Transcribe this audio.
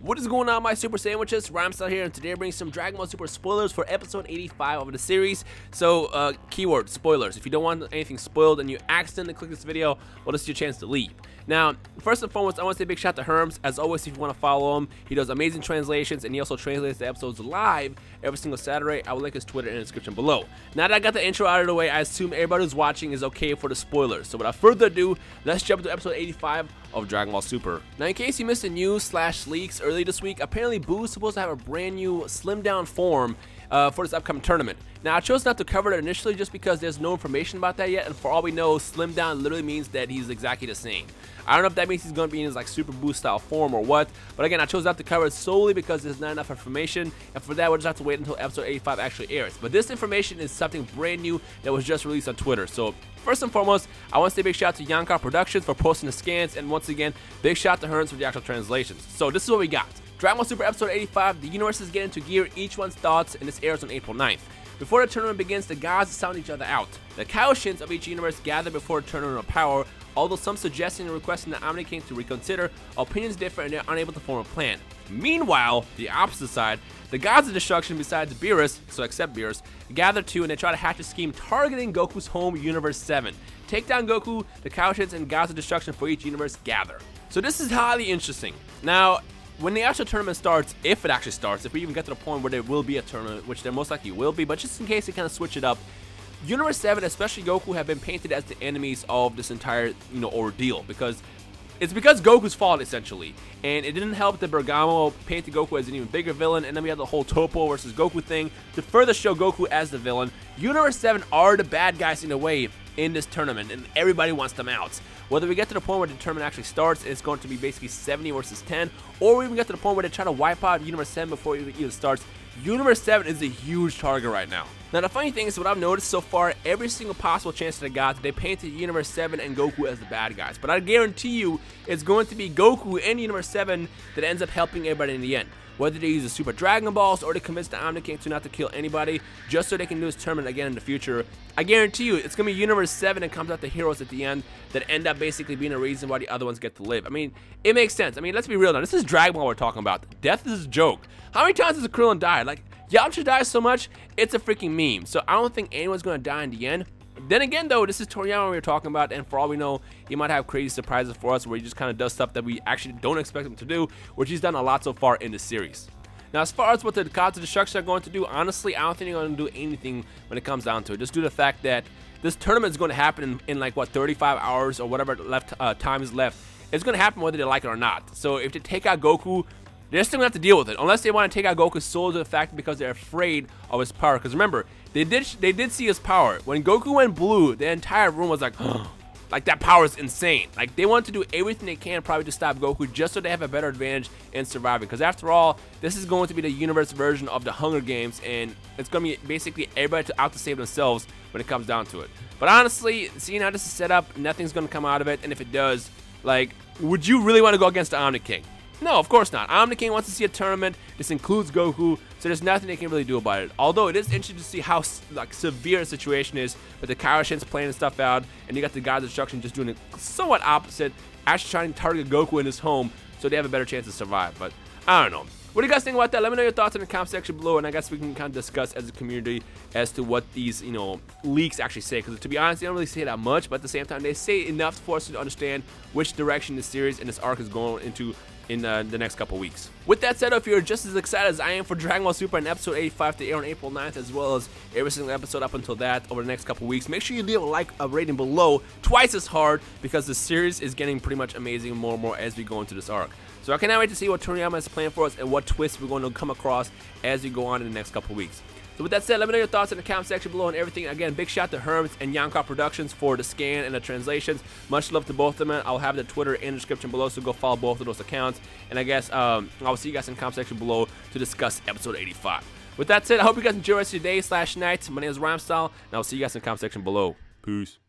What is going on, my super sandwiches? Rhymestyle here, and today I bring some Dragon Ball Super spoilers for episode 85 of the series. So, keyword, spoilers. If you don't want anything spoiled and you accidentally click this video, well, this is your chance to leave. Now, first and foremost, I want to say a big shout out to Herms. As always, if you want to follow him, he does amazing translations, and he also translates the episodes live every single Saturday. I will link his Twitter in the description below. Now that I got the intro out of the way, I assume everybody who's watching is okay for the spoilers. So without further ado, let's jump to episode 85 of Dragon Ball Super. Now, in case you missed the news / leaks early this week, apparently Buu is supposed to have a brand new slimmed down form for this upcoming tournament. Now, I chose not to cover it initially just because there's no information about that yet, and for all we know, slimmed down literally means that he's exactly the same. I don't know if that means he's going to be in his like Super Buu style form or what, but again, I chose not to cover it solely because there's not enough information, and for that, we'll just have to wait until episode 85 actually airs. But this information is something brand new that was just released on Twitter. So first and foremost, I want to say a big shout out to Yankar Productions for posting the scans, and once again, big shout out to Hearns for the actual translations. So this is what we got. Dragon Ball Super episode 85, the universe is getting into gear, each one's thoughts, and this airs on April 9th. Before the tournament begins, the gods sound each other out. The Kaioshins of each universe gather before a tournament of power, although some suggesting and requesting the Omni King to reconsider, opinions differ and they're unable to form a plan. Meanwhile, the opposite side, the gods of destruction besides Beerus, so except Beerus, gather too and they try to hatch a scheme targeting Goku's home, Universe 7. Take down Goku, the Kaioshins and gods of destruction for each universe gather. So this is highly interesting. Now, when the actual tournament starts, if it actually starts, if we even get to the point where there will be a tournament, which there most likely will be, but just in case they kind of switch it up, Universe 7, especially Goku, have been painted as the enemies of this entire, ordeal, because it's because Goku's fault, essentially. And it didn't help that Bergamo painted Goku as an even bigger villain, and then we had the whole Topo versus Goku thing to further show Goku as the villain. Universe 7 are the bad guys in a way in this tournament, and everybody wants them out. Whether we get to the point where the tournament actually starts, it's going to be basically 70 versus 10, or we even get to the point where they try to wipe out Universe 7 before it even starts. Universe 7 is a huge target right now. Now, the funny thing is, what I've noticed so far, every single possible chance that they got, they painted Universe 7 and Goku as the bad guys. But I guarantee you, it's going to be Goku and Universe 7 that ends up helping everybody in the end. Whether they use the Super Dragon Balls or they convince the Omni King to not to kill anybody just so they can do this tournament again in the future, I guarantee you it's going to be Universe 7 that comes out the heroes at the end that end up basically being a reason why the other ones get to live. I mean, it makes sense. I mean, let's be real now. This is Dragon Ball we're talking about. Death is a joke. How many times has Krillin died? Like, Yamcha dies so much, it's a freaking meme. So I don't think anyone's going to die in the end. Then again, though, this is Toriyama we were talking about, and for all we know, he might have crazy surprises for us where he just kind of does stuff that we actually don't expect him to do, which he's done a lot so far in the series. Now, as far as what the gods of destruction are going to do, honestly, I don't think they're going to do anything when it comes down to it. Just due to the fact that this tournament is going to happen in like, what, 35 hours or whatever time is left. It's going to happen whether they like it or not. So if they take out Goku, they're still going to have to deal with it. Unless they want to take out Goku solely to the fact because they're afraid of his power. Because remember, they did see his power. When Goku went blue, the entire room was like, like that power is insane. Like they want to do everything they can probably to stop Goku just so they have a better advantage in surviving. Because after all, this is going to be the universe version of the Hunger Games, and it's going to be basically everybody out to save themselves when it comes down to it. But honestly, seeing how this is set up, nothing's going to come out of it. And if it does, like, would you really want to go against the Omni King? No, of course not. Omni King wants to see a tournament. This includes Goku, so there's nothing they can really do about it. Although it is interesting to see how like severe the situation is with the Kaioshins playing stuff out, and you got the gods of destruction just doing it somewhat opposite, actually trying to target Goku in his home so they have a better chance to survive. But I don't know. What do you guys think about that? Let me know your thoughts in the comment section below, and I guess we can kind of discuss as a community as to what these, leaks actually say. Because to be honest, they don't really say that much, but at the same time, they say enough for us to understand which direction this series and this arc is going into in the next couple weeks. With that said, if you're just as excited as I am for Dragon Ball Super and episode 85 to air on April 9th, as well as every single episode up until that over the next couple weeks, make sure you leave a rating below twice as hard, because the series is getting pretty much amazing more and more as we go into this arc. So I cannot wait to see what Toriyama has planned for us and what twists we're going to come across as we go on in the next couple weeks. So with that said, let me know your thoughts in the comment section below and everything. Again, big shout out to Herms and Yankar Productions for the scan and the translations. Much love to both of them. I'll have the Twitter in the description below, so go follow both of those accounts. And I guess I'll see you guys in the comment section below to discuss episode 85. With that said, I hope you guys enjoy the rest of your day / night. My name is Rhymestyle, and I'll see you guys in the comment section below. Peace.